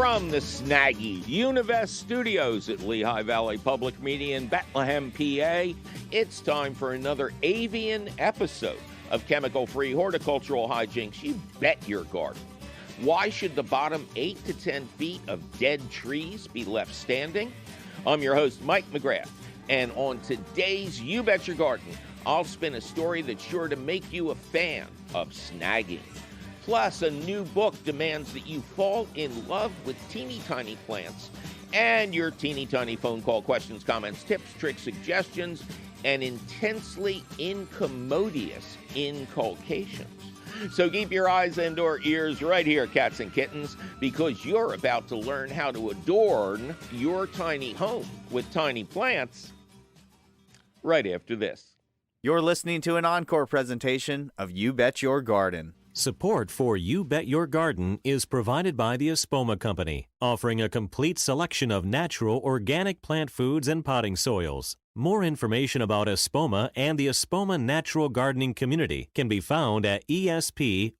From the Snaggy Univest Studios at Lehigh Valley Public Media in Bethlehem, PA, it's time for another avian episode of chemical-free horticultural hijinks you bet your garden. Why should the bottom 8 to 10 feet of dead trees be left standing? I'm your host, Mike McGrath, and on today's You Bet Your Garden, I'll spin a story that's sure to make you a fan of snagging. Plus, a new book demands that you fall in love with teeny tiny plants. And your teeny tiny phone call questions, comments, tips, tricks, suggestions, and intensely incommodious inculcations. So keep your eyes and or ears right here, cats and kittens, because you're about to learn how to adorn your tiny home with tiny plants right after this. You're listening to an encore presentation of You Bet Your Garden. Support for You Bet Your Garden is provided by the Espoma Company, offering a complete selection of natural organic plant foods and potting soils. More information about Espoma and the Espoma Natural Gardening Community can be found at espoma.com.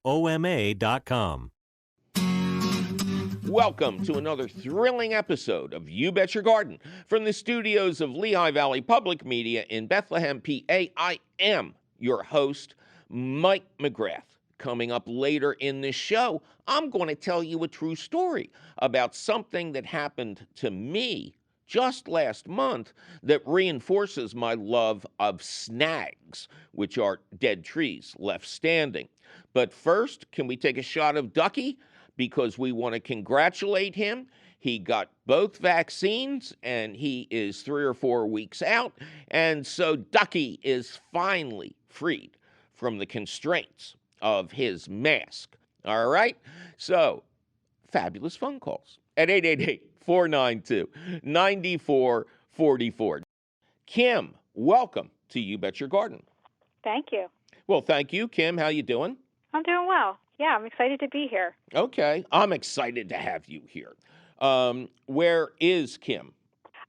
Welcome to another thrilling episode of You Bet Your Garden from the studios of Lehigh Valley Public Media in Bethlehem, PA. I am your host, Mike McGrath. Coming up later in this show, I'm going to tell you a true story about something that happened to me just last month that reinforces my love of snags, which are dead trees left standing. But first, can we take a shot of Ducky? Because we want to congratulate him. He got both vaccines, and he is 3 or 4 weeks out. And so Ducky is finally freed from the constraints of his mask. All right? So, fabulous phone calls at 888-492-9444. Kim, welcome to You Bet Your Garden. Thank you. Well, thank you, Kim. How you doing? I'm doing well. Yeah, I'm excited to be here. Okay. I'm excited to have you here. Where is Kim?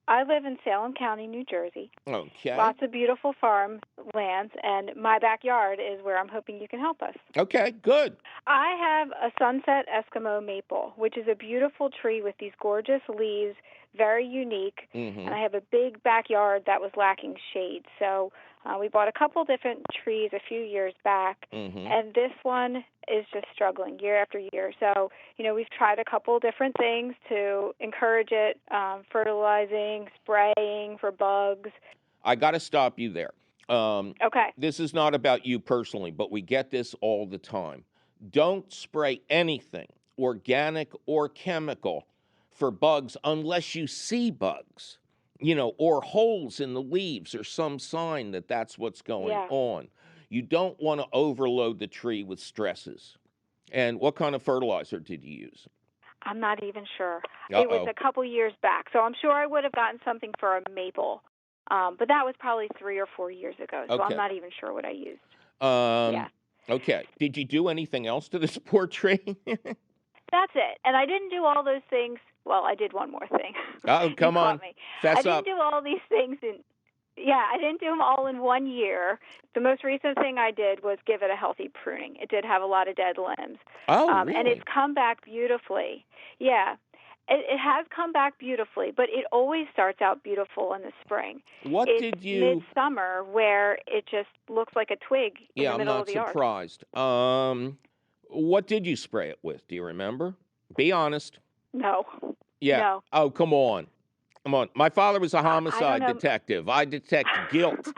I live in Salem County, New Jersey. Okay. Lots of beautiful farm lands, and my backyard is where I'm hoping you can help us. Okay, good. I have a sunset Eskimo maple, which is a beautiful tree with these gorgeous leaves, very unique, and I have a big backyard that was lacking shade. So we bought a couple different trees a few years back, and this one is just struggling year after year. So, we've tried a couple different things to encourage it, fertilizing, spraying for bugs. I got to stop you there. Okay. This is not about you personally, but we get this all the time. Don't spray anything, organic or chemical, for bugs unless you see bugs, or holes in the leaves or some sign that that's what's going on. You don't want to overload the tree with stresses. And what kind of fertilizer did you use? I'm not even sure. Uh-oh. It was a couple years back, so I'm sure I would have gotten something for a maple. But that was probably 3 or 4 years ago, so I'm not even sure what I used. Okay. Did you do anything else to this poor tree? That's it. And I didn't do all those things. Well, I did one more thing. Oh, come on. Fess up. I didn't do all these things I didn't do them all in 1 year. The most recent thing I did was give it a healthy pruning. It did have a lot of dead limbs. Oh, really? And it's come back beautifully. Yeah. It has come back beautifully, but it always starts out beautiful in the spring. It's midsummer where it just looks like a twig in the middle of the yard. Yeah, I'm not surprised. What did you spray it with? Do you remember? Be honest. No. Yeah. No. Oh, come on. Come on. My father was a homicide detective. I detect guilt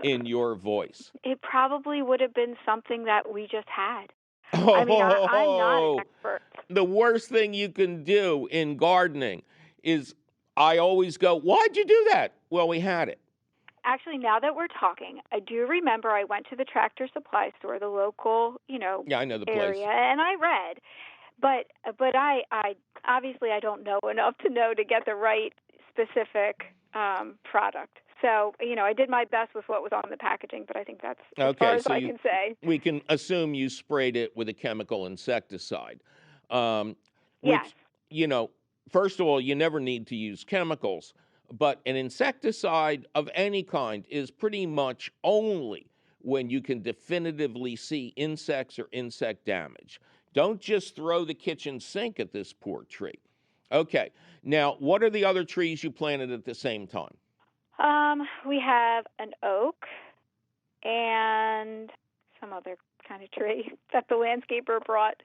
in your voice. It probably would have been something that we just had. I'm not an expert. The worst thing you can do in gardening is I always go, why'd you do that? Well, we had it. Actually, now that we're talking, I do remember I went to the Tractor Supply store, the local, yeah, I know the area, place. And I read. But I obviously I don't know enough to know to get the right specific product. So, I did my best with what was on the packaging, but I think that's as far as I can say. We can assume you sprayed it with a chemical insecticide. Yes. First of all, you never need to use chemicals, but an insecticide of any kind is pretty much only when you can definitively see insects or insect damage. Don't just throw the kitchen sink at this poor tree. Okay. Now, what are the other trees you planted at the same time? We have an oak and some other kind of tree that the landscaper brought.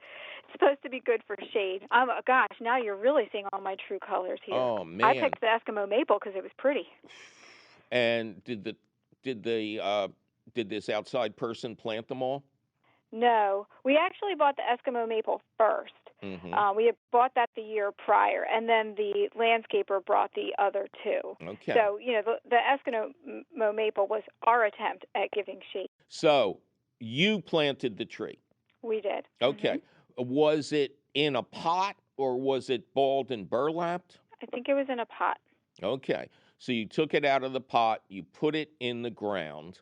It's supposed to be good for shade. Gosh, now you're really seeing all my true colors here. Oh, man. I picked the Eskimo maple because it was pretty. And did this outside person plant them all? No, we actually bought the Eskimo maple first. Mm-hmm. We had bought that the year prior, and then the landscaper brought the other two. Okay. So, the Eskimo maple was our attempt at giving shade. So you planted the tree. We did. Okay. Mm-hmm. Was it in a pot or was it balled and burlapped? I think it was in a pot. Okay. So you took it out of the pot, you put it in the ground,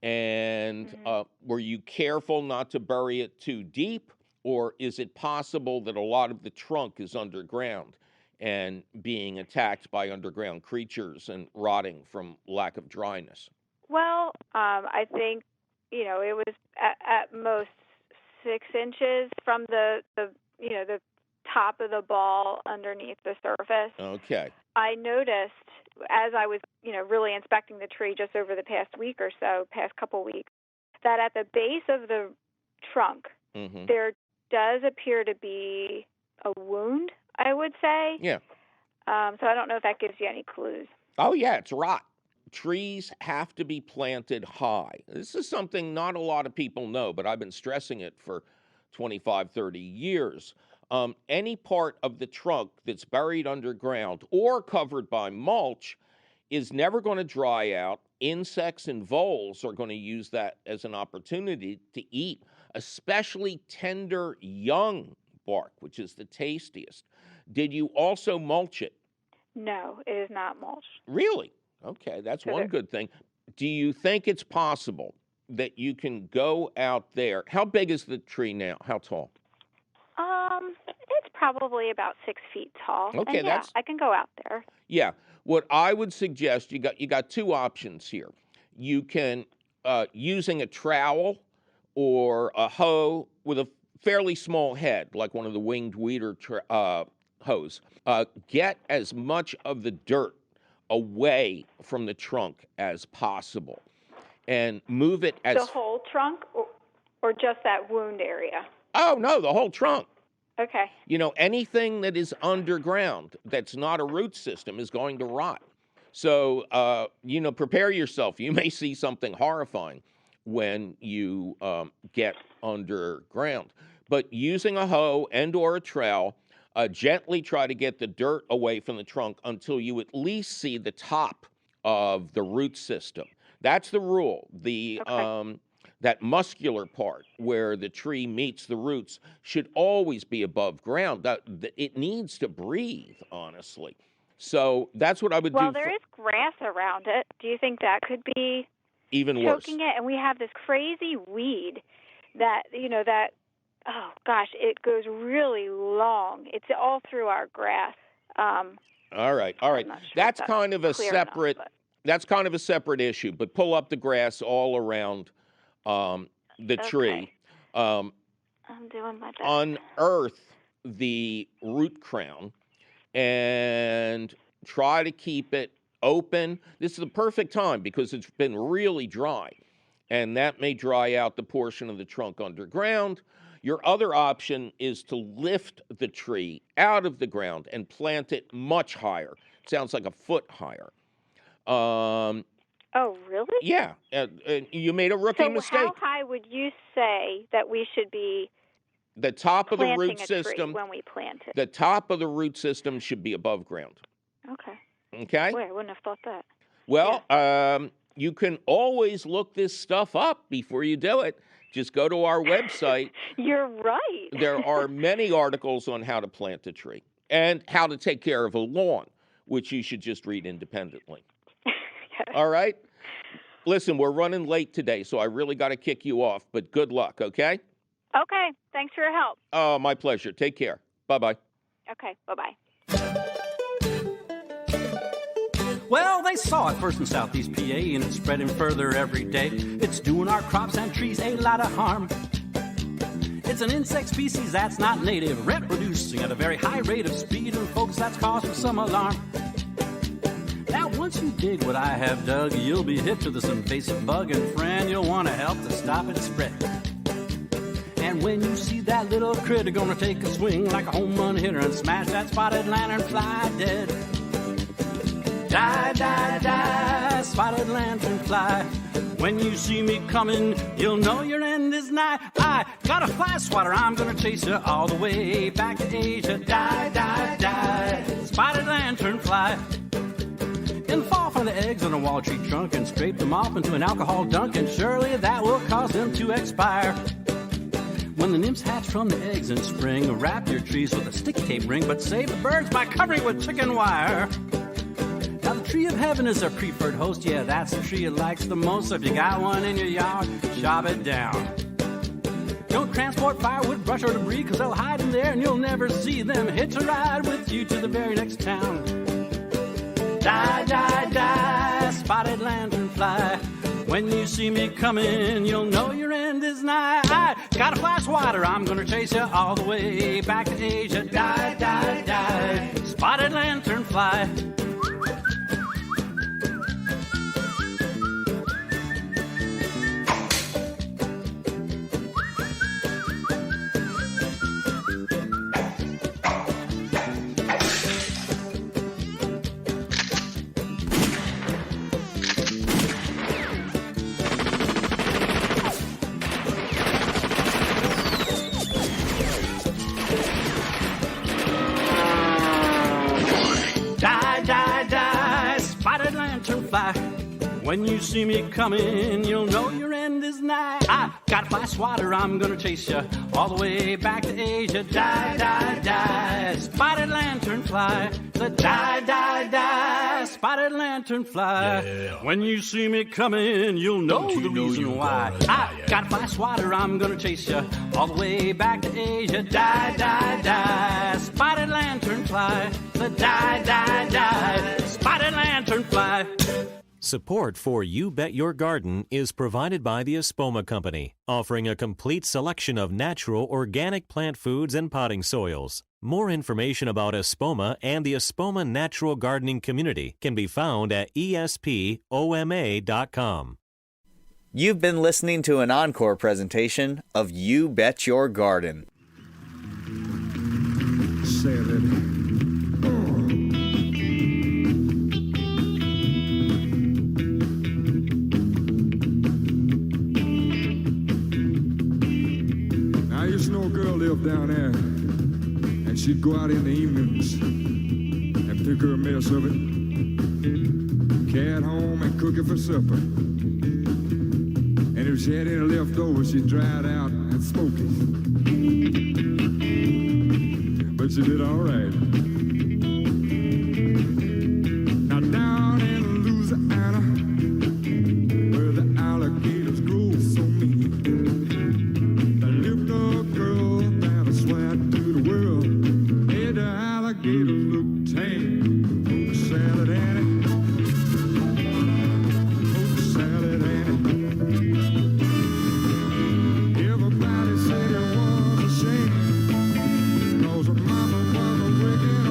and were you careful not to bury it too deep? Or is it possible that a lot of the trunk is underground and being attacked by underground creatures and rotting from lack of dryness? Well, I think, it was at most 6 inches from the top of the ball underneath the surface. Okay. I noticed as I was, really inspecting the tree just over the past week or so, past couple weeks, that at the base of the trunk, there does appear to be a wound, I would say. Yeah. So I don't know if that gives you any clues. Oh, yeah, it's rot. Trees have to be planted high. This is something not a lot of people know, but I've been stressing it for 25, 30 years. Any part of the trunk that's buried underground or covered by mulch is never going to dry out. Insects and voles are going to use that as an opportunity to eat, especially tender young bark, which is the tastiest. Did you also mulch it? No, it is not mulched. Really? Okay, that's one good thing. Do you think it's possible that you can go out there? How big is the tree now? How tall? It's probably about 6 feet tall. Okay, and I can go out there. Yeah. What I would suggest, you got two options here. You can, using a trowel or a hoe with a fairly small head, like one of the winged weeder hoes, get as much of the dirt away from the trunk as possible and move it as... The whole trunk or just that wound area? Oh, no, the whole trunk. Okay. Anything that is underground that's not a root system is going to rot. So, prepare yourself. You may see something horrifying when you get underground. But using a hoe and or a trowel, gently try to get the dirt away from the trunk until you at least see the top of the root system. That's the rule. That muscular part where the tree meets the roots should always be above ground. It needs to breathe, honestly. So that's what I would do. Well, there is grass around it. Do you think that could be even worse? Choking it, and we have this crazy weed that, oh gosh, it goes really long. It's all through our grass. All right. Sure That's kind of a separate. That's kind of a separate issue. But pull up the grass all around the tree. I'm doing my best. Unearth the root crown and try to keep it open. This is the perfect time because it's been really dry, and that may dry out the portion of the trunk underground. Your other option is to lift the tree out of the ground and plant it much higher. It sounds like a foot higher. Oh, really? Yeah. You made a rookie mistake. So how high would you say that we should be the top of the root planting a system tree when we plant it? The top of the root system should be above ground. Okay? Boy, I wouldn't have thought that. Well, you can always look this stuff up before you do it. Just go to our website. You're right. There are many articles on how to plant a tree and how to take care of a lawn, which you should just read independently. Yes. All right? Listen, we're running late today, so I really got to kick you off, but good luck, okay? Okay. Thanks for your help. Oh, my pleasure. Take care. Bye-bye. Okay. Bye-bye. Well, they saw it first in Southeast PA, and it's spreading further every day. It's doing our crops and trees a lot of harm. It's an insect species that's not native, reproducing at a very high rate of speed, and folks, that's cause for some alarm. Now, once you dig what I have dug, you'll be hit to this invasive bug, and friend, you'll want to help to stop its spread. And when you see that little critter gonna take a swing like a home run hitter and smash that spotted lanternfly dead. Die, die, die, spotted lanternfly. When you see me coming, you'll know your end is nigh. I got a fly swatter, I'm gonna chase you all the way back to Asia. Die, die, die, spotted lanternfly. In the fall, find the eggs on a wall tree trunk and scrape them off into an alcohol dunk, and surely that will cause them to expire. When the nymphs hatch from the eggs in spring, wrap your trees with a sticky tape ring, but save the birds by covering with chicken wire. Now the tree of heaven is our preferred host, yeah, that's the tree it likes the most. So if you got one in your yard, chop it down. Don't transport firewood, brush, or debris, cause they'll hide in there and you'll never see them. Hitch a ride with you to the very next town. Die, die, die, spotted lanternfly. When you see me coming, you'll know your end is nigh. I got a fly swatter, I'm gonna chase you all the way back to Asia. Die, die, die, spotted lanternfly. When you see me coming, you'll know your end is nigh. I got a fly swatter, I'm gonna chase you all the way back to Asia. Die, die, die, spotted lanternfly. The die, die, die, spotted lanternfly. Yeah. When you see me coming, you'll know the reason why. I got a fly swatter, I'm gonna chase you all the way back to Asia. Die, die, die, spotted lanternfly. The die, die, die, spotted lanternfly. Support for You Bet Your Garden is provided by the Espoma Company, offering a complete selection of natural organic plant foods and potting soils. More information about Espoma and the Espoma Natural Gardening Community can be found at espoma.com. You've been listening to an encore presentation of You Bet Your Garden. Say it. Lived down there, and she'd go out in the evenings and pick her a mess of it, carry it home and cook it for supper. And if she had any left over, she'd dry it out and smoke it. But she did all right. Now down in Louisiana, where the alligators grow so mean, there lived a girl to the world, made the alligators look tame. Oh, Salad Annie, oh, Salad Annie. Everybody said it was a shame, 'cause her mama was a wicked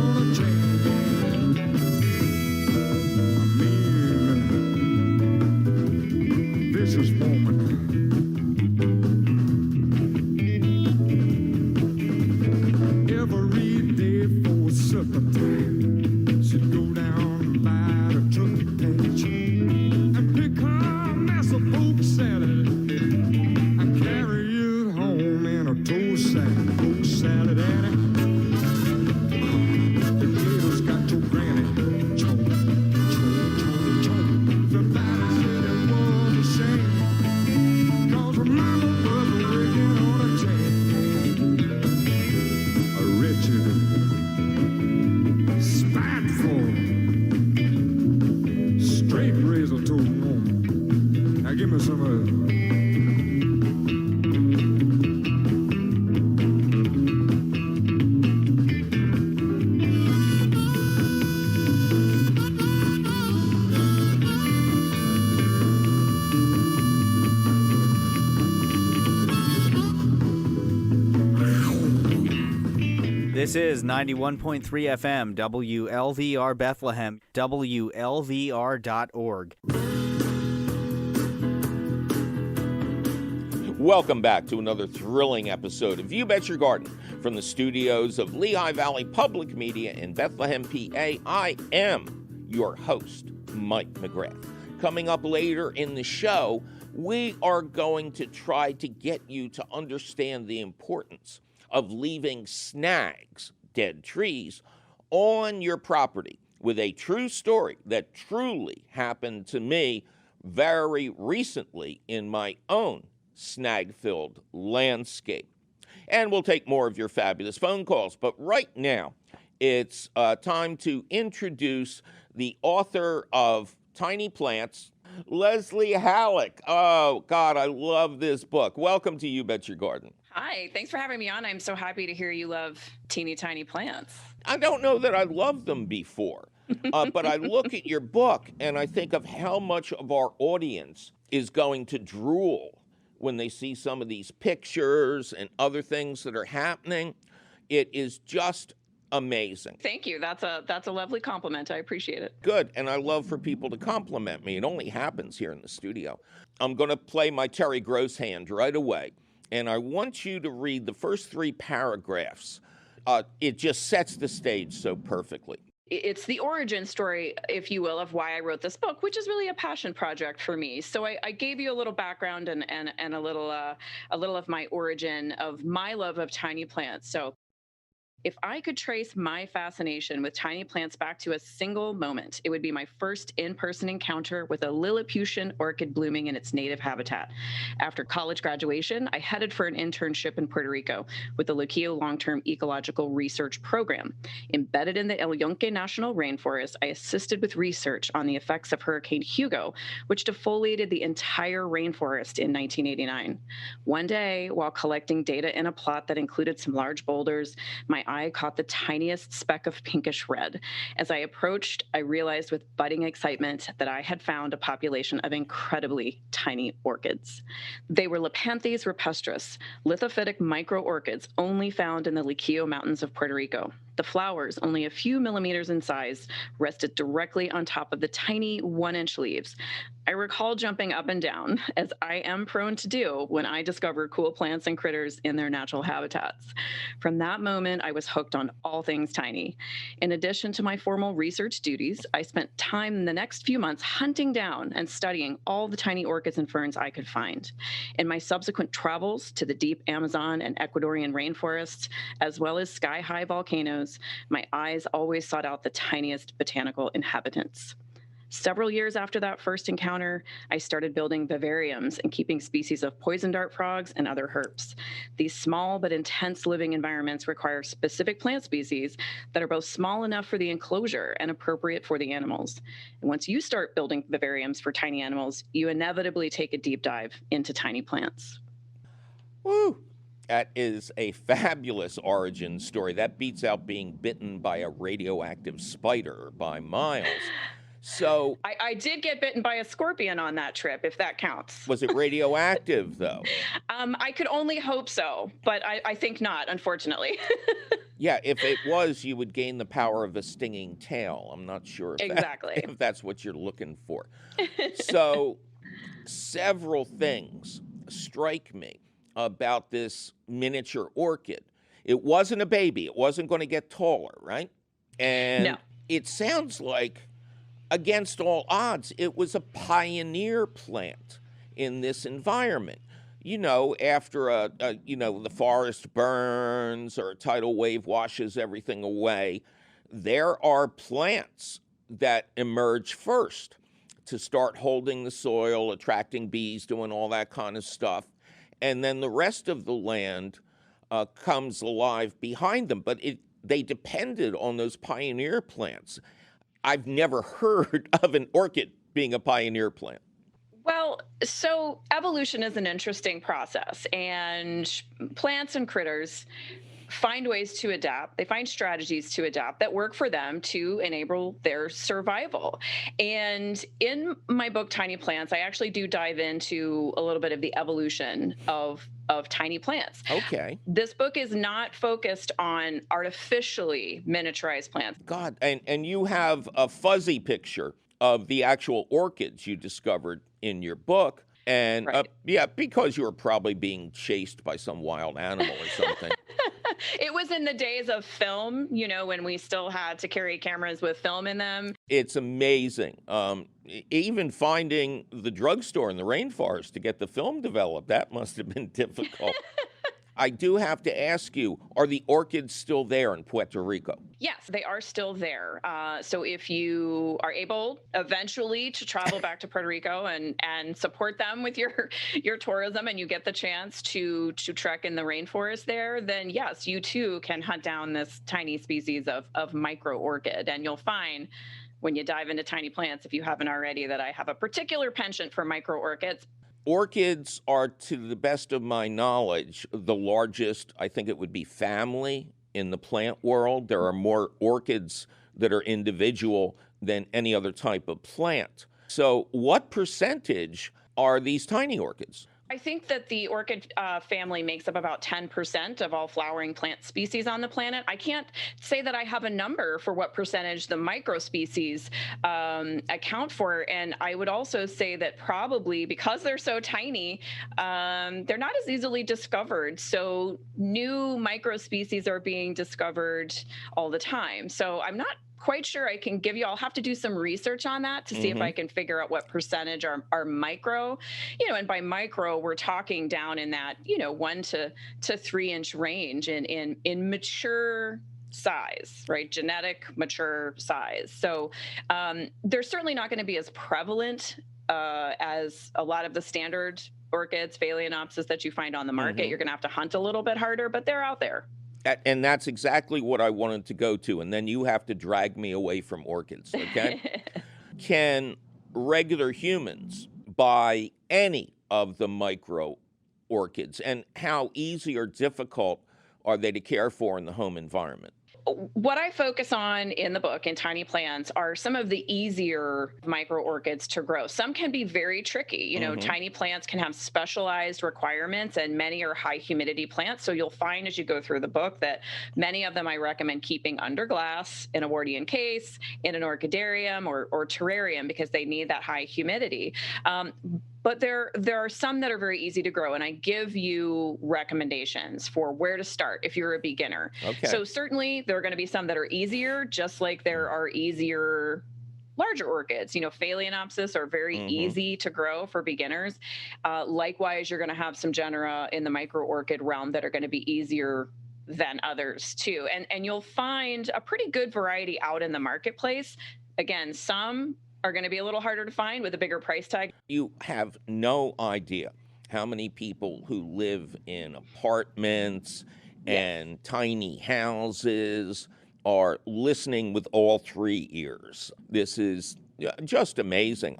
This is 91.3 FM, WLVR Bethlehem, WLVR.org. Welcome back to another thrilling episode of You Bet Your Garden from the studios of Lehigh Valley Public Media in Bethlehem, PA. I am your host, Mike McGrath. Coming up later in the show, we are going to try to get you to understand the importance of leaving snags, dead trees, on your property with a true story that truly happened to me very recently in my own snag-filled landscape. And we'll take more of your fabulous phone calls. But right now, it's time to introduce the author of Tiny Plants, Leslie Halleck. Oh, God, I love this book. Welcome to You Bet Your Garden. Hi, thanks for having me on. I'm so happy to hear you love teeny tiny plants. I don't know that I loved them before, but I look at your book and I think of how much of our audience is going to drool when they see some of these pictures and other things that are happening. It is just amazing. Thank you. That's a lovely compliment. I appreciate it. Good. And I love for people to compliment me. It only happens here in the studio. I'm going to play my Terry Gross hand right away. And I want you to read the first 3 paragraphs. It just sets the stage so perfectly. It's the origin story, if you will, of why I wrote this book, which is really a passion project for me. So I gave you a little background and a little of my origin of my love of tiny plants. So if I could trace my fascination with tiny plants back to a single moment, it would be my first in-person encounter with a Lilliputian orchid blooming in its native habitat. After college graduation, I headed for an internship in Puerto Rico with the Luquillo Long-Term Ecological Research Program. Embedded in the El Yunque National Rainforest, I assisted with research on the effects of Hurricane Hugo, which defoliated the entire rainforest in 1989. One day, while collecting data in a plot that included some large boulders, my eye caught the tiniest speck of pinkish red. As I approached, I realized with budding excitement that I had found a population of incredibly tiny orchids. They were Lepanthes rupestris, lithophytic micro-orchids only found in the Luquillo Mountains of Puerto Rico. The flowers, only a few millimeters in size, rested directly on top of the tiny 1-inch leaves. I recall jumping up and down, as I am prone to do when I discover cool plants and critters in their natural habitats. From that moment, I was hooked on all things tiny. In addition to my formal research duties, I spent time in the next few months hunting down and studying all the tiny orchids and ferns I could find. In my subsequent travels to the deep Amazon and Ecuadorian rainforests, as well as sky-high volcanoes, my eyes always sought out the tiniest botanical inhabitants. Several years after that first encounter, I started building vivariums and keeping species of poison dart frogs and other herps. These small but intense living environments require specific plant species that are both small enough for the enclosure and appropriate for the animals. And once you start building vivariums for tiny animals, you inevitably take a deep dive into tiny plants. Woo! That is a fabulous origin story. That beats out being bitten by a radioactive spider by miles. So I did get bitten by a scorpion on that trip, if that counts. Was it radioactive, though? I could only hope so, but I think not, unfortunately. Yeah, if it was, you would gain the power of a stinging tail. I'm not sure if, exactly. If that's what you're looking for. So several things strike me about this miniature orchid. It wasn't a baby. It wasn't going to get taller, right? And no. It sounds like, against all odds, it was a pioneer plant in this environment. You know, after the forest burns or a tidal wave washes everything away, there are plants that emerge first to start holding the soil, attracting bees, doing all that kind of stuff. And then the rest of the land comes alive behind them. But they depended on those pioneer plants. I've never heard of an orchid being a pioneer plant. Well, so evolution is an interesting process, and plants and critters find ways to adapt. They find strategies to adapt that work for them to enable their survival. And in my book, Tiny Plants, I actually do dive into a little bit of the evolution of tiny plants. Okay. This book is not focused on artificially miniaturized plants. God, and you have a fuzzy picture of the actual orchids you discovered in your book. And Right. yeah, because you were probably being chased by some wild animal or something. It was in the days of film, when we still had to carry cameras with film in them. It's amazing. Even finding the drugstore in the rainforest to get the film developed, that must have been difficult. I do have to ask you, are the orchids still there in Puerto Rico? Yes, they are still there. So if you are able eventually to travel back to Puerto Rico and support them with your tourism, and you get the chance to trek in the rainforest there, then yes, you too can hunt down this tiny species of micro orchid. And you'll find when you dive into Tiny Plants, if you haven't already, that I have a particular penchant for micro orchids. Orchids are, to the best of my knowledge, the largest, I think it would be, family in the plant world. There are more orchids that are individual than any other type of plant. So what percentage are these tiny orchids? I think that the orchid family makes up about 10% of all flowering plant species on the planet. I can't say that I have a number for what percentage the micro species account for. And I would also say that probably because they're so tiny, they're not as easily discovered. So new micro species are being discovered all the time. So I'm not quite sure I can give you. I'll have to do some research on that to see if I can figure out what percentage are micro. And by micro, we're talking down in that 1 to 3 inch range in mature size, right? Genetic mature size. So they're certainly not going to be as prevalent as a lot of the standard orchids, Phalaenopsis, that you find on the market. You're going to have to hunt a little bit harder, but they're out there. And that's exactly what I wanted to go to. And then you have to drag me away from orchids, okay? Can regular humans buy any of the micro orchids? And how easy or difficult are they to care for in the home environment? What I focus on in the book, in Tiny Plants, are some of the easier micro orchids to grow. Some can be very tricky. Tiny plants can have specialized requirements, and many are high humidity plants. So you'll find as you go through the book that many of them I recommend keeping under glass in a Wardian case, in an orchidarium or terrarium, because they need that high humidity. But there are some that are very easy to grow, and I give you recommendations for where to start if you're a beginner. Okay. So certainly there are going to be some that are easier, just like there are easier larger orchids. Phalaenopsis are very easy to grow for beginners. Likewise, you're going to have some genera in the micro orchid realm that are going to be easier than others too. And you'll find a pretty good variety out in the marketplace. Again, some are going to be a little harder to find with a bigger price tag. You have no idea how many people who live in apartments and tiny houses are listening with all 3 ears. This is just amazing.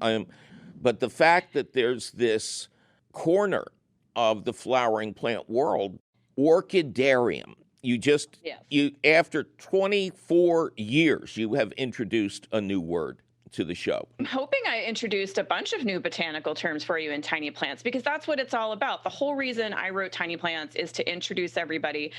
But the fact that there's this corner of the flowering plant world, orchidarium, you after 24 years, you have introduced a new word to the show. I'm hoping I introduced a bunch of new botanical terms for you in Tiny Plants, because that's what it's all about. The whole reason I wrote Tiny Plants is to introduce everybody,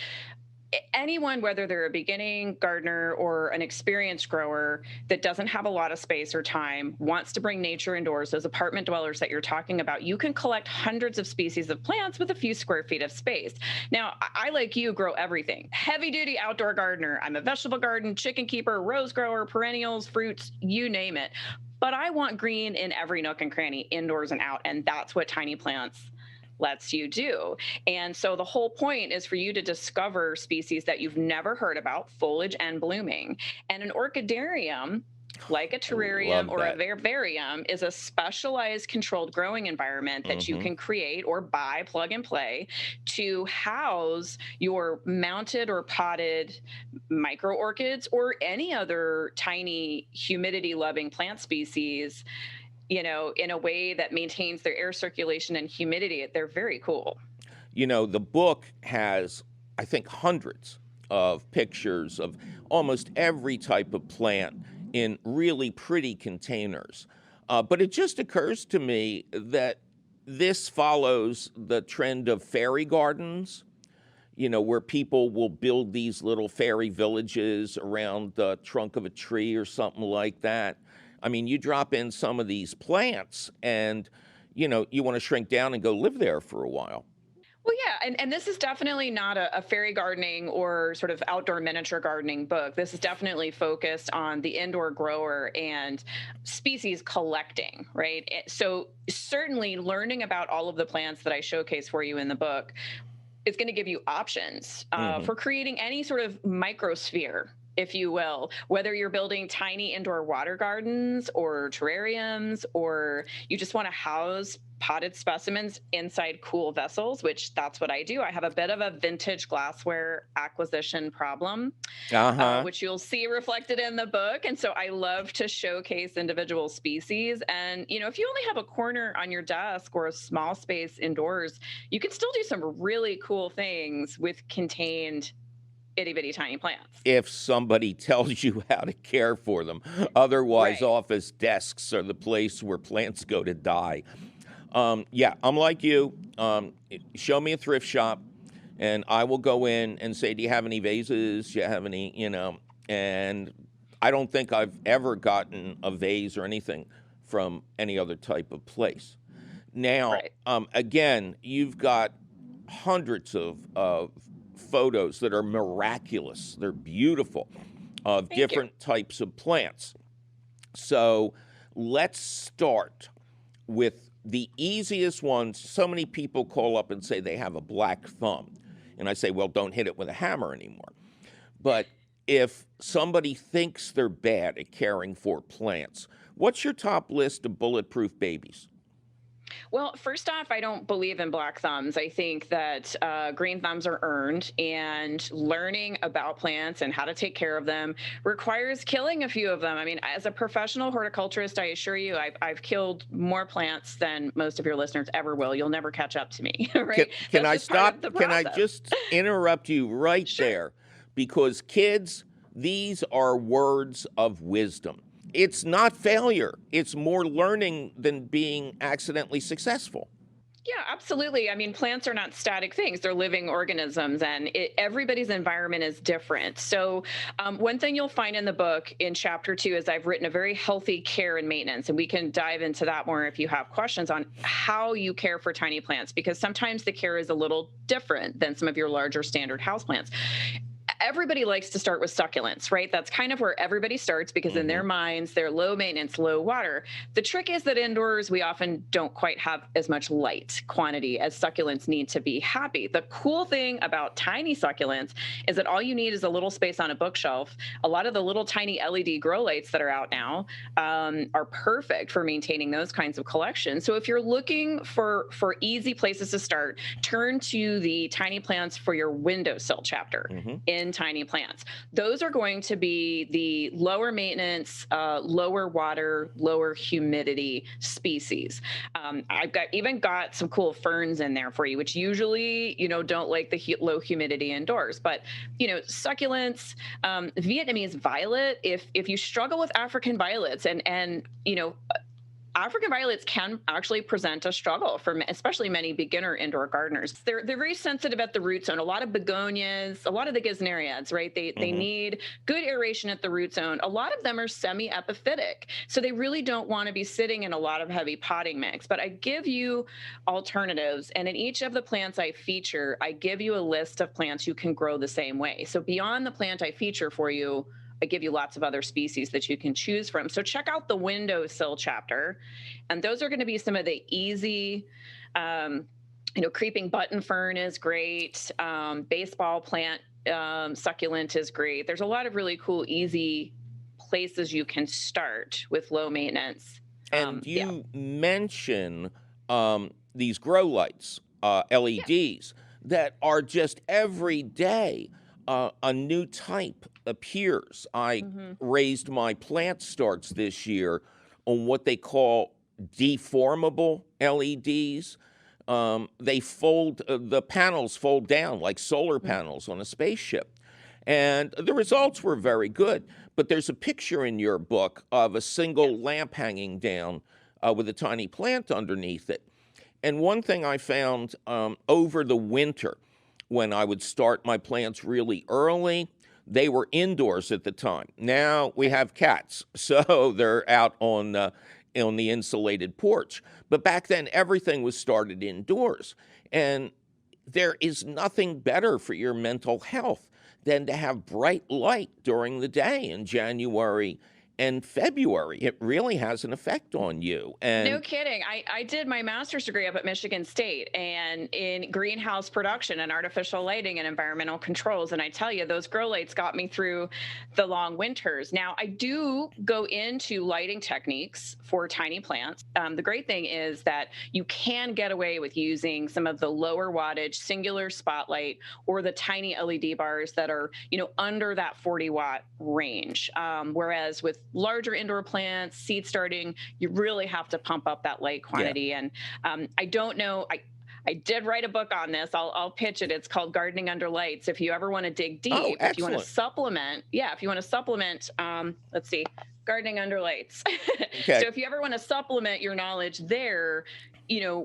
anyone, whether they're a beginning gardener or an experienced grower that doesn't have a lot of space or time, wants to bring nature indoors, those apartment dwellers that you're talking about. You can collect hundreds of species of plants with a few square feet of space. Now, I, like you, grow everything. Heavy duty outdoor gardener. I'm a vegetable garden, chicken keeper, rose grower, perennials, fruits, you name it. But I want green in every nook and cranny, indoors and out. And that's what Tiny Plants lets you do. And so the whole point is for you to discover species that you've never heard about, foliage and blooming. And an orchidarium, like a terrarium or a vivarium, is a specialized controlled growing environment that you can create or buy, plug and play, to house your mounted or potted micro orchids or any other tiny humidity loving plant species, in a way that maintains their air circulation and humidity. They're very cool. The book has I think, hundreds of pictures of almost every type of plant in really pretty containers. But it just occurs to me that this follows the trend of fairy gardens, where people will build these little fairy villages around the trunk of a tree or something like that. I mean, you drop in some of these plants and, you want to shrink down and go live there for a while. Well, yeah, and this is definitely not a fairy gardening or sort of outdoor miniature gardening book. This is definitely focused on the indoor grower and species collecting, right? So certainly learning about all of the plants that I showcase for you in the book is going to give you options for creating any sort of microsphere, if you will, whether you're building tiny indoor water gardens or terrariums, or you just want to house potted specimens inside cool vessels, which that's what I do. I have a bit of a vintage glassware acquisition problem, which you'll see reflected in the book. And so I love to showcase individual species. And, if you only have a corner on your desk or a small space indoors, you can still do some really cool things with contained itty-bitty tiny plants. If somebody tells you how to care for them. Otherwise, office desks are the place where plants go to die. Yeah, I'm like you. Show me a thrift shop, and I will go in and say, do you have any vases? Do you have any, And I don't think I've ever gotten a vase or anything from any other type of place. Now, again, you've got hundreds of photos that are miraculous. They're beautiful, of different types of plants. So let's start with the easiest ones. So many people call up and say they have a black thumb. And I say, well, don't hit it with a hammer anymore. But if somebody thinks they're bad at caring for plants, what's your top list of bulletproof babies? Well, first off, I don't believe in black thumbs. I think that green thumbs are earned, and learning about plants and how to take care of them requires killing a few of them. I mean, as a professional horticulturist, I assure you, I've killed more plants than most of your listeners ever will. You'll never catch up to me, right? Can I stop? Can I just interrupt you right there? Because kids, these are words of wisdom. It's not failure. It's more learning than being accidentally successful. Yeah, absolutely. I mean, plants are not static things. They're living organisms, and everybody's environment is different. So one thing you'll find in the book in chapter 2 is I've written a very healthy care and maintenance, and we can dive into that more if you have questions on how you care for tiny plants, because sometimes the care is a little different than some of your larger standard houseplants. Everybody likes to start with succulents, right? That's kind of where everybody starts, because in their minds, they're low maintenance, low water. The trick is that indoors, we often don't quite have as much light quantity as succulents need to be happy. The cool thing about tiny succulents is that all you need is a little space on a bookshelf. A lot of the little tiny LED grow lights that are out now are perfect for maintaining those kinds of collections. So if you're looking for easy places to start, turn to the tiny plants for your windowsill chapter in tiny plants. Those are going to be the lower maintenance, lower water, lower humidity species. I've even got some cool ferns in there for you, which usually, don't like the low humidity indoors. But, succulents, Vietnamese violet, if you struggle with African violets and African violets can actually present a struggle for especially many beginner indoor gardeners. They're very sensitive at the root zone. A lot of begonias, a lot of the gesneriads, right? They need good aeration at the root zone. A lot of them are semi-epiphytic, so they really don't want to be sitting in a lot of heavy potting mix. But I give you alternatives, and in each of the plants I feature, I give you a list of plants you can grow the same way. So beyond the plant I feature for you, I give you lots of other species that you can choose from. So check out the windowsill chapter. And those are going to be some of the easy, creeping button fern is great. Baseball plant succulent is great. There's a lot of really cool, easy places you can start with low maintenance. And you mention these grow lights, LEDs, that are just every day. A new type appears. I raised my plant starts this year on what they call deformable LEDs. they fold, the panels fold down like solar panels on a spaceship. And the results were very good. But there's a picture in your book of a single lamp hanging down with a tiny plant underneath it. And one thing I found over the winter, when I would start my plants really early, they were indoors at the time. Now we have cats, so they're out on the insulated porch. But back then, everything was started indoors. And there is nothing better for your mental health than to have bright light during the day in January and February. It really has an effect on you. And no kidding. I did my master's degree up at Michigan State and in greenhouse production and artificial lighting and environmental controls. And I tell you, those grow lights got me through the long winters. Now, I do go into lighting techniques for tiny plants. The great thing is that you can get away with using some of the lower wattage singular spotlight or the tiny LED bars that are, under that 40 watt range. Whereas with larger indoor plants, seed starting, you really have to pump up that light quantity. Yeah. And I don't know, I did write a book on this. I'll pitch it. It's called Gardening Under Lights. If you ever want to dig deep, if you want to supplement, let's see, Gardening Under Lights. Okay. So if you ever want to supplement your knowledge there,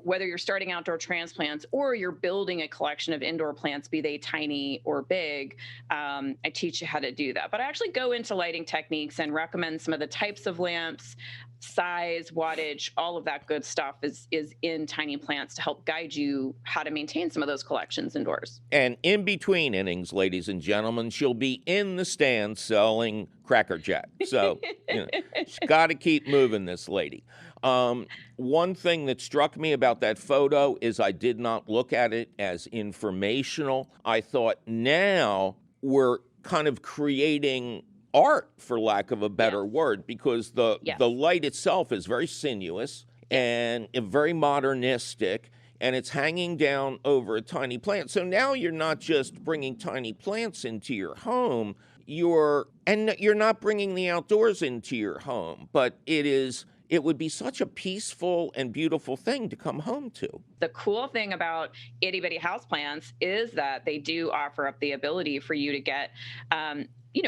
whether you're starting outdoor transplants or you're building a collection of indoor plants, be they tiny or big, I teach you how to do that. But I actually go into lighting techniques and recommend some of the types of lamps, size, wattage, all of that good stuff is in tiny plants to help guide you how to maintain some of those collections indoors. And in between innings, ladies and gentlemen, she'll be in the stand selling Cracker Jack. So she's got to keep moving, this lady. One thing that struck me about that photo is I did not look at it as informational. I thought now we're kind of creating art, for lack of a better word, because the light itself is very sinuous and very modernistic, and it's hanging down over a tiny plant. So now you're not just bringing tiny plants into your home, you're not bringing the outdoors into your home, but it would be such a peaceful and beautiful thing to come home to. The cool thing about itty-bitty houseplants is that they do offer up the ability for you to get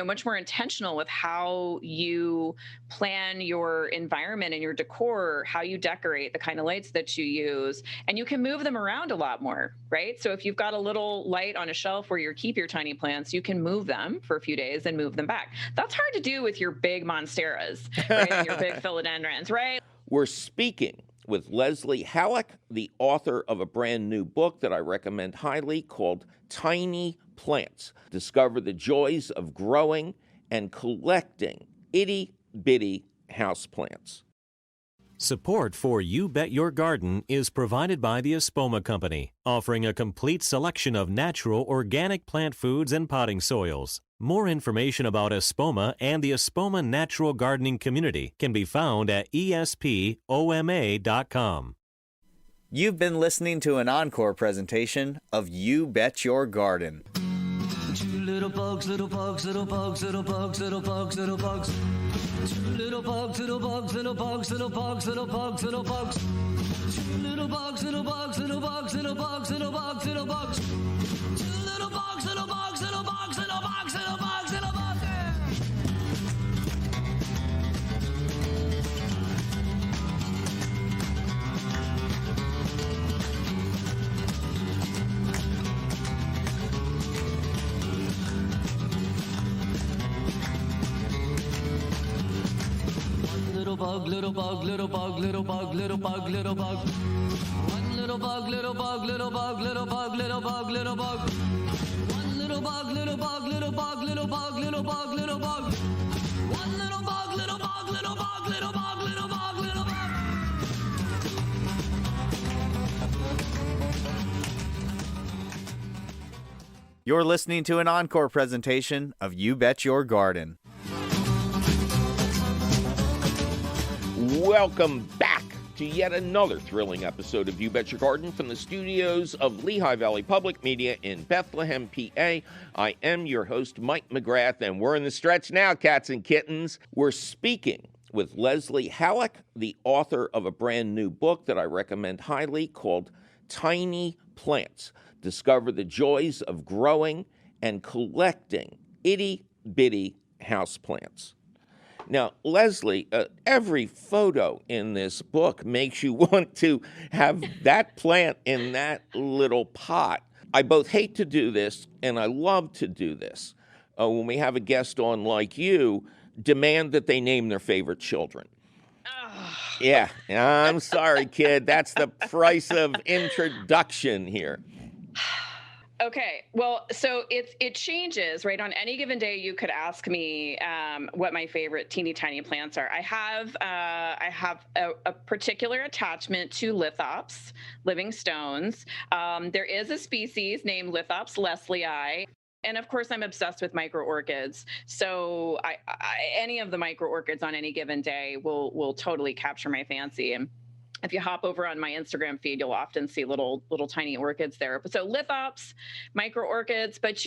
much more intentional with how you plan your environment and your decor, how you decorate, the kind of lights that you use, and you can move them around a lot more, right? So if you've got a little light on a shelf where you keep your tiny plants, you can move them for a few days and move them back. That's hard to do with your big monsteras, right? And your big philodendrons, right? We're speaking with Leslie Halleck, the author of a brand new book that I recommend highly called Tiny Plants. Discover the joys of growing and collecting itty-bitty houseplants. Support for You Bet Your Garden is provided by the Espoma Company, offering a complete selection of natural organic plant foods and potting soils. More information about Espoma and the Espoma Natural Gardening Community can be found at espoma.com. You've been listening to an encore presentation of You Bet Your Garden. Two little bugs, little bugs, little bugs, little bugs, little bugs, little bugs. Two little bugs, little bugs, little bugs, little bugs, little bugs, little bugs. Two little bugs, little bugs, little bugs, little bugs, little bugs, little bugs. Two little bugs, little bugs, little bugs, little bugs, little bugs, little bugs. Little bug, little bug, little bug, little bug, little bug, little bug. One little bug, little bug, little bug, little bug, little bug, little bug. One little bug, little bug, little bug, little bug, little bug, little bug. One little bug, little bug, little bug, little bug, little bug, little bug. You're listening to an encore presentation of You Bet Your Garden. Welcome back to yet another thrilling episode of You Bet Your Garden from the studios of Lehigh Valley Public Media in Bethlehem, PA. I am your host, Mike McGrath, and we're in the stretch now, cats and kittens. We're speaking with Leslie Halleck, the author of a brand new book that I recommend highly called tiny plants. Discover the joys of growing and collecting itty-bitty houseplants. Now, Leslie, every photo in this book makes you want to have that plant in that little pot. I both hate to do this and I love to do this. When we have a guest on like you, demand that they name their favorite children. Yeah, I'm sorry, kid. That's the price of introduction here. Okay, well, so it changes, right? On any given day, you could ask me what my favorite teeny tiny plants are. I have a particular attachment to lithops, living stones. There is a species named Lithops leslieii. And of course, I'm obsessed with microorchids. So any of the microorchids on any given day will totally capture my fancy. And if you hop over on my Instagram feed, you'll often see little tiny orchids there. So lithops, microorchids. But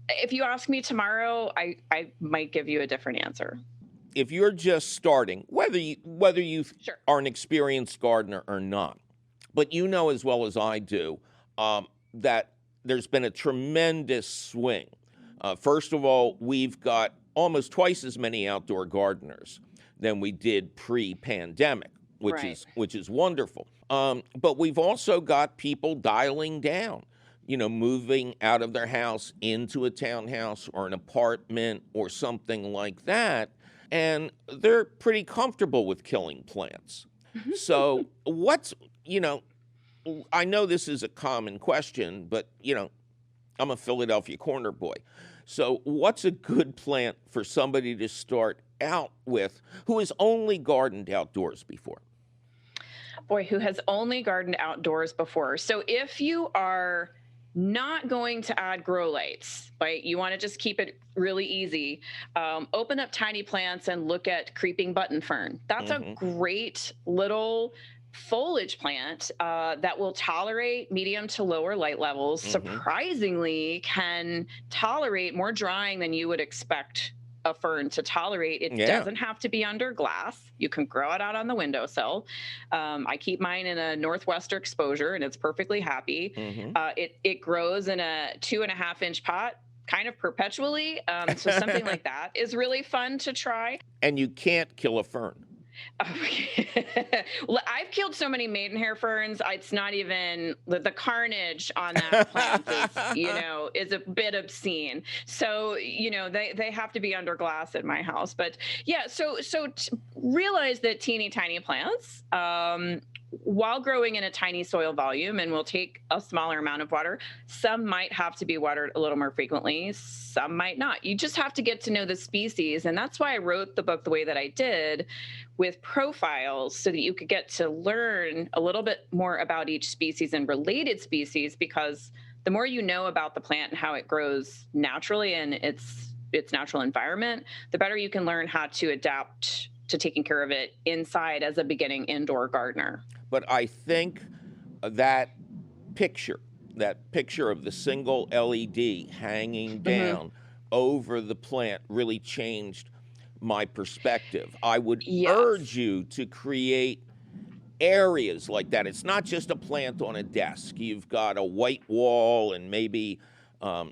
if you ask me tomorrow, I might give you a different answer. If you're just starting, whether you Sure. are an experienced gardener or not, but you know as well as I do that there's been a tremendous swing. First of all, we've got almost twice as many outdoor gardeners than we did pre-pandemic, which is wonderful. But we've also got people dialing down, moving out of their house into a townhouse or an apartment or something like that, and they're pretty comfortable with killing plants. So I know this is a common question, but, I'm a Philadelphia corner boy. So what's a good plant for somebody to start out with who has only gardened outdoors before? Boy, who has only gardened outdoors before. So if you are not going to add grow lights, right? You want to just keep it really easy. Open up tiny plants and look at creeping button fern. That's a great little foliage plant that will tolerate medium to lower light levels, surprisingly can tolerate more drying than you would expect a fern to tolerate. It doesn't have to be under glass. You can grow it out on the windowsill. I keep mine in a northwester exposure and it's perfectly happy. It grows in a 2.5-inch pot kind of perpetually. So something like that is really fun to try. And you can't kill a fern. Well, I've killed so many maidenhair ferns. It's not even the carnage on that plant is a bit obscene. So, they have to be under glass in my house. But yeah, so realize that teeny tiny plants, while growing in a tiny soil volume and will take a smaller amount of water, some might have to be watered a little more frequently, some might not. You just have to get to know the species. And that's why I wrote the book the way that I did, with profiles, so that you could get to learn a little bit more about each species and related species, because the more you know about the plant and how it grows naturally in its natural environment, the better you can learn how to adapt to taking care of it inside as a beginning indoor gardener. But I think that picture of the single LED hanging down over the plant really changed my perspective. I would urge you to create areas like that. It's not just a plant on a desk. You've got a white wall and maybe a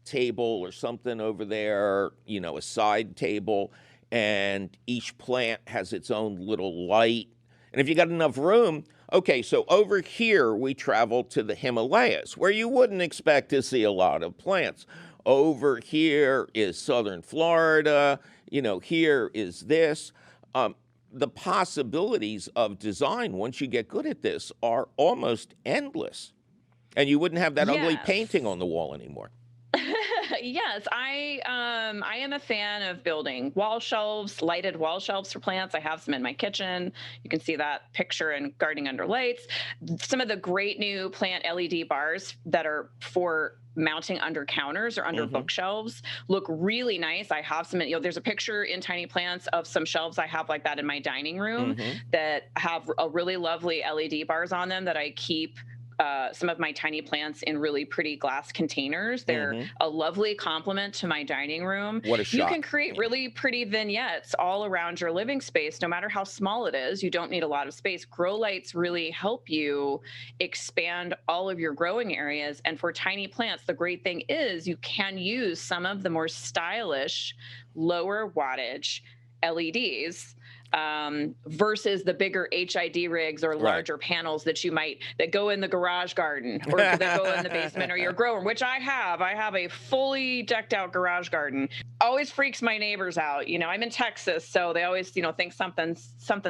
table or something over there, a side table, and each plant has its own little light. And if you got enough room, okay, so over here we travel to the Himalayas, where you wouldn't expect to see a lot of plants. Over here is southern Florida, here is this. The possibilities of design, once you get good at this, are almost endless. And you wouldn't have that ugly painting on the wall anymore. Yes, I am a fan of building wall shelves, lighted wall shelves for plants. I have some in my kitchen. You can see that picture in Gardening Under Lights. Some of the great new plant LED bars that are for mounting under counters or under bookshelves look really nice. I have some, there's a picture in Tiny Plants of some shelves I have like that in my dining room that have a really lovely LED bars on them that I keep some of my tiny plants in really pretty glass containers. They're a lovely complement to my dining room. What a shot. You can create really pretty vignettes all around your living space, no matter how small it is. You don't need a lot of space. Grow lights really help you expand all of your growing areas. And for tiny plants, the great thing is you can use some of the more stylish, lower wattage LEDs versus the bigger HID rigs or larger panels that go in the garage garden or that go in the basement or your grow room, which I have. I have a fully decked out garage garden. Always freaks my neighbors out. I'm in Texas, so they always, think something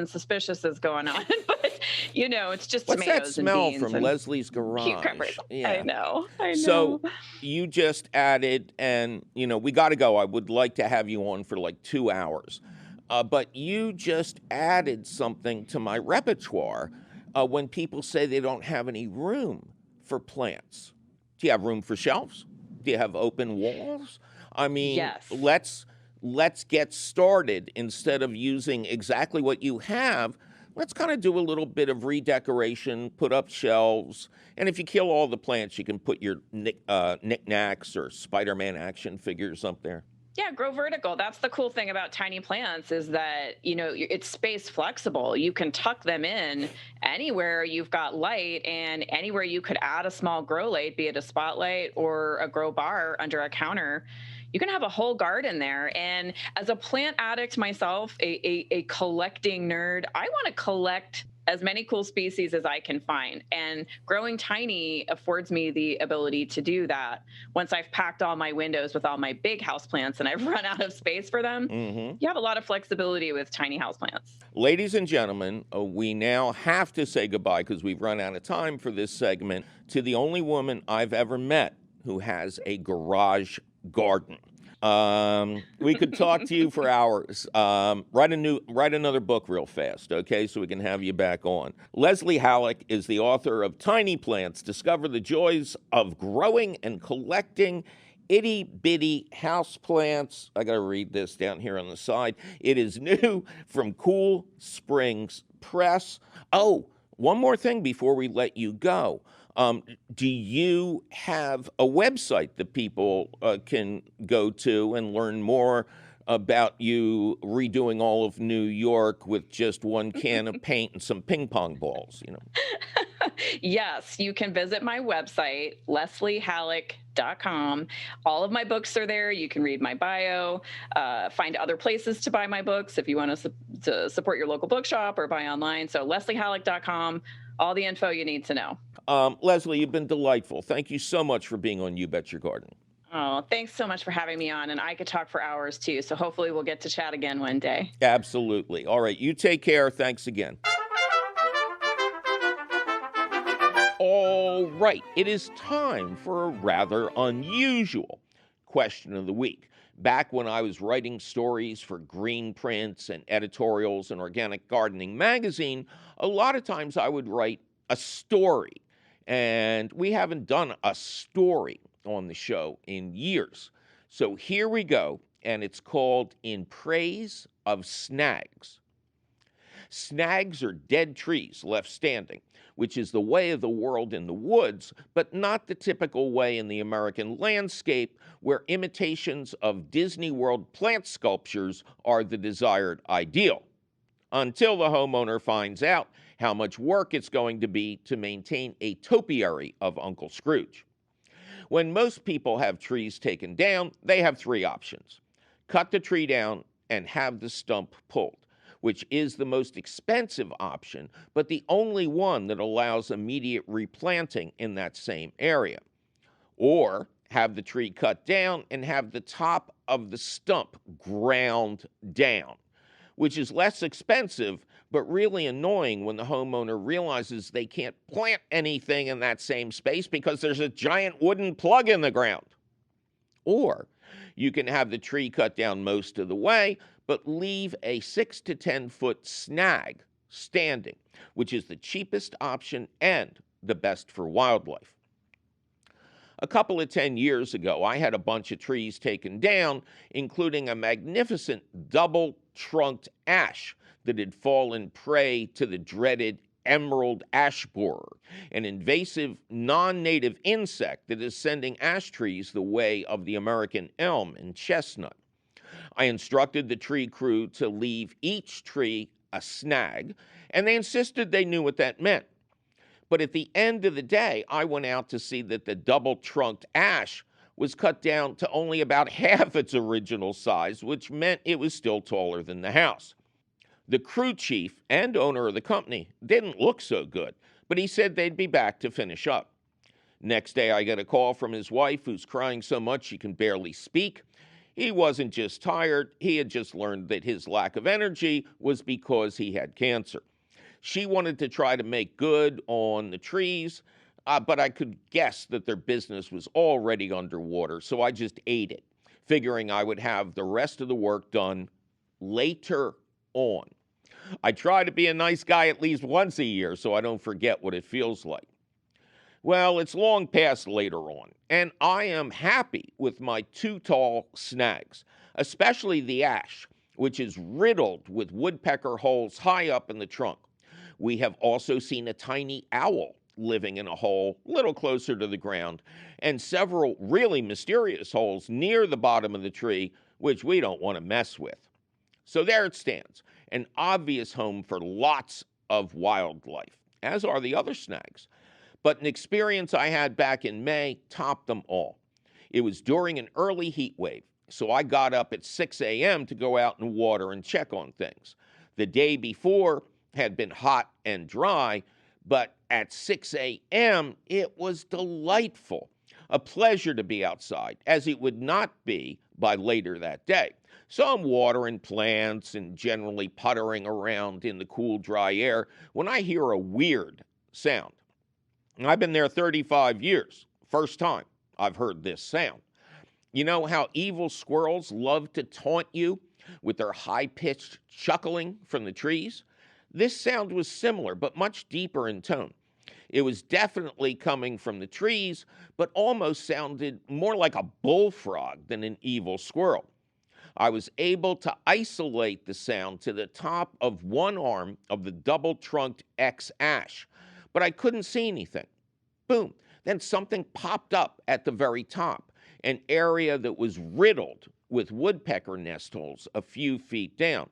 suspicious is going on. But, it's just What's tomatoes that smell and beans from and Leslie's garage? cucumbers. Yeah. I know. So you just added, and, we got to go. I would like to have you on for like 2 hours. But you just added something to my repertoire when people say they don't have any room for plants. Do you have room for shelves? Do you have open walls? I mean, yes. Let's get started. Instead of using exactly what you have, let's kind of do a little bit of redecoration, put up shelves. And if you kill all the plants, you can put your knickknacks or Spider-Man action figures up there. Yeah, grow vertical. That's the cool thing about tiny plants is that, it's space flexible. You can tuck them in anywhere you've got light and anywhere you could add a small grow light, be it a spotlight or a grow bar under a counter. You can have a whole garden there. And as a plant addict myself, a collecting nerd, I want to collect as many cool species as I can find. And growing tiny affords me the ability to do that. Once I've packed all my windows with all my big houseplants and I've run out of space for them, you have a lot of flexibility with tiny houseplants. Ladies and gentlemen, we now have to say goodbye because we've run out of time for this segment to the only woman I've ever met who has a garage garden. We could talk to you for hours. Write another book real fast, okay, so we can have you back on. Leslie Halleck is the author of Tiny Plants, Discover the Joys of Growing and Collecting Itty-Bitty Houseplants. I got to read this down here on the side. It is new from Cool Springs Press. Oh, one more thing before we let you go. Do you have a website that people can go to and learn more about you redoing all of New York with just one can of paint and some ping pong balls, Yes, you can visit my website, lesliehalleck.com. All of my books are there. You can read my bio, find other places to buy my books if you want to support your local bookshop or buy online. So lesliehalleck.com, all the info you need to know. Leslie, you've been delightful. Thank you so much for being on You Bet Your Garden. Oh, thanks so much for having me on. And I could talk for hours, too. So hopefully we'll get to chat again one day. Absolutely. All right. You take care. Thanks again. All right. It is time for a rather unusual question of the week. Back when I was writing stories for Green Prints and editorials in Organic Gardening magazine, a lot of times I would write a story. And we haven't done a story on the show in years. So here we go, and it's called In Praise of Snags. Snags are dead trees left standing, which is the way of the world in the woods, but not the typical way in the American landscape where imitations of Disney World plant sculptures are the desired ideal, until the homeowner finds out how much work it's going to be to maintain a topiary of Uncle Scrooge. When most people have trees taken down, they have three options. Cut the tree down and have the stump pulled, which is the most expensive option, but the only one that allows immediate replanting in that same area. Or have the tree cut down and have the top of the stump ground down, which is less expensive, but really annoying when the homeowner realizes they can't plant anything in that same space because there's a giant wooden plug in the ground. Or you can have the tree cut down most of the way, but leave a 6 to 10 foot snag standing, which is the cheapest option and the best for wildlife. A couple of 10 years ago, I had a bunch of trees taken down, including a magnificent double-trunked ash that had fallen prey to the dreaded emerald ash borer, an invasive non-native insect that is sending ash trees the way of the American elm and chestnut. I instructed the tree crew to leave each tree a snag, and they insisted they knew what that meant. But at the end of the day, I went out to see that the double-trunked ash was cut down to only about half its original size, which meant it was still taller than the house. The crew chief and owner of the company didn't look so good, but he said they'd be back to finish up. Next day, I get a call from his wife, who's crying so much she can barely speak. He wasn't just tired, he had just learned that his lack of energy was because he had cancer. She wanted to try to make good on the trees, but I could guess that their business was already underwater, so I just ate it, figuring I would have the rest of the work done later on. I try to be a nice guy at least once a year so I don't forget what it feels like. Well, it's long past later on, and I am happy with my 2 tall snags, especially the ash, which is riddled with woodpecker holes high up in the trunk. We have also seen a tiny owl living in a hole a little closer to the ground, and several really mysterious holes near the bottom of the tree, which we don't want to mess with. So there it stands, an obvious home for lots of wildlife, as are the other snags. But an experience I had back in May topped them all. It was during an early heat wave, so I got up at 6 a.m. to go out and water and check on things. The day before had been hot and dry, but at 6 a.m. it was delightful. A pleasure to be outside, as it would not be by later that day. So I'm watering plants and generally puttering around in the cool, dry air when I hear a weird sound. I've been there 35 years. First time I've heard this sound. You know how evil squirrels love to taunt you with their high-pitched chuckling from the trees? This sound was similar, but much deeper in tone. It was definitely coming from the trees, but almost sounded more like a bullfrog than an evil squirrel. I was able to isolate the sound to the top of one arm of the double-trunked X ash, but I couldn't see anything. Boom. Then something popped up at the very top, an area that was riddled with woodpecker nest holes a few feet down.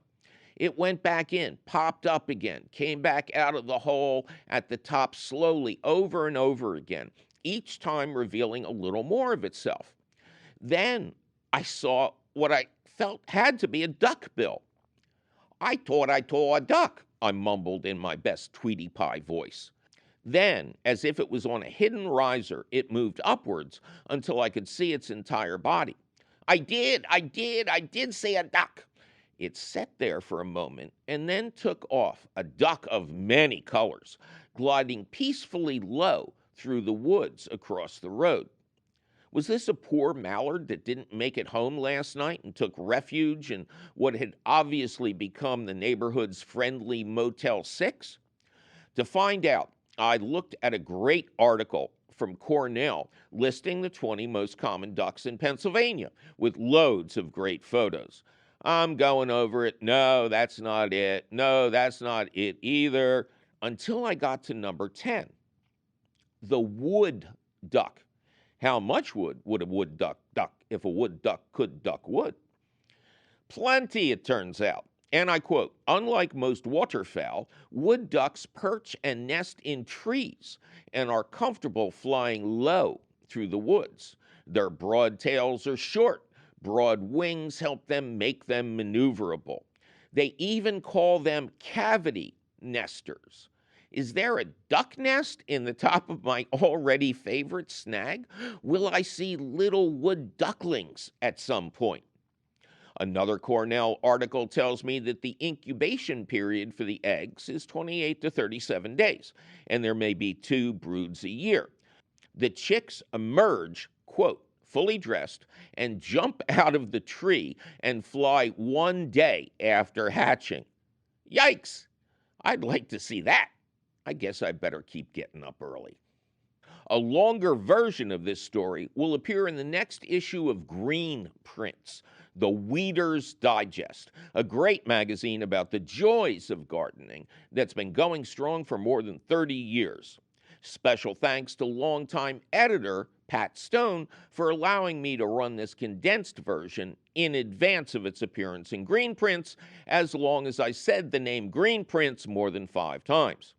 It went back in, popped up again, came back out of the hole at the top slowly over and over again, each time revealing a little more of itself. Then I saw what I felt had to be a duckbill. I thought I saw a duck, I mumbled in my best Tweety Pie voice. Then, as if it was on a hidden riser, it moved upwards until I could see its entire body. I did see a duck. It sat there for a moment and then took off, a duck of many colors, gliding peacefully low through the woods across the road. Was this a poor mallard that didn't make it home last night and took refuge in what had obviously become the neighborhood's friendly Motel 6? To find out, I looked at a great article from Cornell listing the 20 most common ducks in Pennsylvania with loads of great photos. I'm going over it. No, that's not it. No, that's not it either. Until I got to number 10, the wood duck. How much wood would a wood duck duck if a wood duck could duck wood? Plenty, it turns out. And I quote, unlike most waterfowl, wood ducks perch and nest in trees and are comfortable flying low through the woods. Their broad tails are short. Broad wings help them make them maneuverable. They even call them cavity nesters. Is there a duck nest in the top of my already favorite snag? Will I see little wood ducklings at some point? Another Cornell article tells me that the incubation period for the eggs is 28 to 37 days, and there may be 2 broods a year. The chicks emerge, quote, fully dressed, and jump out of the tree and fly 1 day after hatching. Yikes! I'd like to see that. I guess I better keep getting up early. A longer version of this story will appear in the next issue of Green Prints, the Weeder's Digest, a great magazine about the joys of gardening that's been going strong for more than 30 years. Special thanks to longtime editor Pat Stone for allowing me to run this condensed version in advance of its appearance in Green Prints, as long as I said the name Green Prints more than 5 times.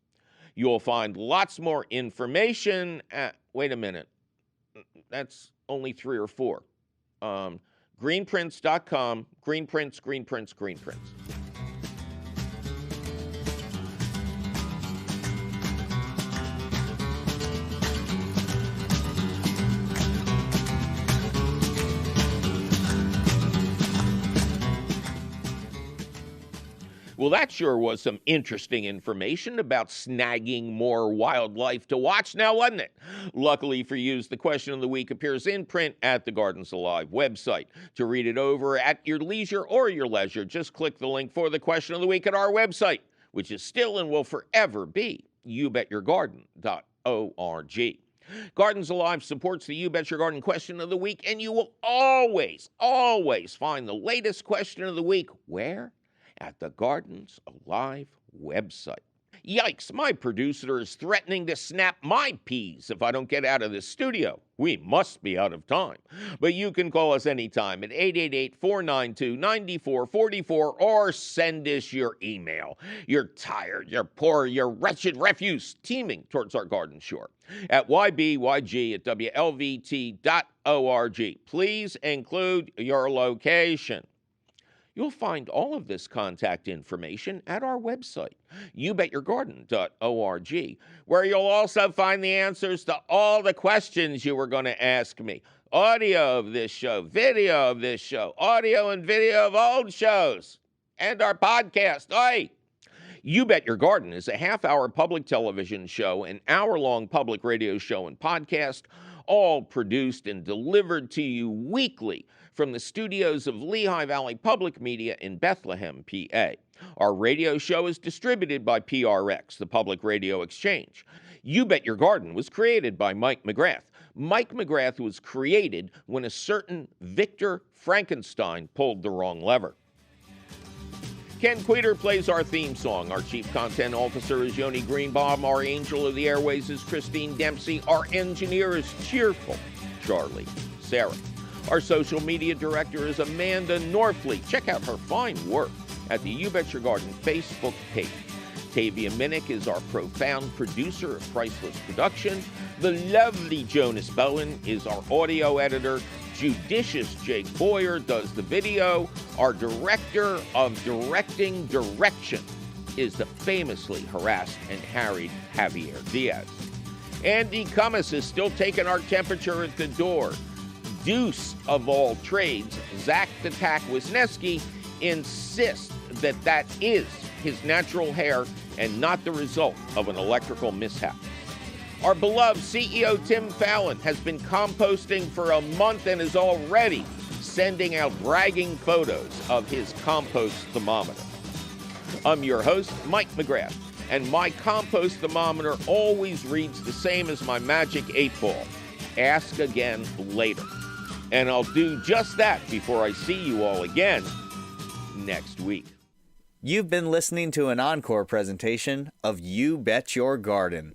You'll find lots more information at, wait a minute, that's only 3 or 4. Greenprints.com, Green Prints, Green Prints, Green Prints. Well, that sure was some interesting information about snagging more wildlife to watch now, wasn't it? Luckily for you, the question of the week appears in print at the Gardens Alive website. To read it over at your leisure or your leisure, just click the link for the question of the week at our website, which is still and will forever be youbetyourgarden.org. Gardens Alive supports the You Bet Your Garden question of the week, and you will always, always find the latest question of the week. Where? At the Gardens Alive website. Yikes, my producer is threatening to snap my peas if I don't get out of this studio. We must be out of time. But you can call us anytime at 888-492-9444 or send us your email. You're tired, you're poor, you're wretched refuse teeming towards our garden shore at YBYG@WLVT.org. Please include your location. You'll find all of this contact information at our website, youbetyourgarden.org, where you'll also find the answers to all the questions you were going to ask me. Audio of this show, video of this show, audio and video of old shows, and our podcast. Oi! You Bet Your Garden is a half-hour public television show, an hour-long public radio show and podcast, all produced and delivered to you weekly from the studios of Lehigh Valley Public Media in Bethlehem, PA. Our radio show is distributed by PRX, the Public Radio Exchange. You Bet Your Garden was created by Mike McGrath. Mike McGrath was created when a certain Victor Frankenstein pulled the wrong lever. Ken Queter plays our theme song. Our chief content officer is Yoni Greenbaum. Our angel of the airways is Christine Dempsey. Our engineer is cheerful Charlie Sarah. Our social media director is Amanda Norfleet. Check out her fine work at the You Bet Your Garden Facebook page. Tavia Minnick is our profound producer of Priceless Production. The lovely Jonas Bowen is our audio editor. Judicious Jake Boyer does the video. Our director of directing direction is the famously harassed and harried Javier Diaz. Andy Cummins is still taking our temperature at the door. Deuce of all trades, Zach the Tack Wisniewski, insists that that is his natural hair and not the result of an electrical mishap. Our beloved CEO Tim Fallon has been composting for a month and is already sending out bragging photos of his compost thermometer. I'm your host, Mike McGrath, and my compost thermometer always reads the same as my magic 8-ball. Ask again later. And I'll do just that before I see you all again next week. You've been listening to an encore presentation of You Bet Your Garden.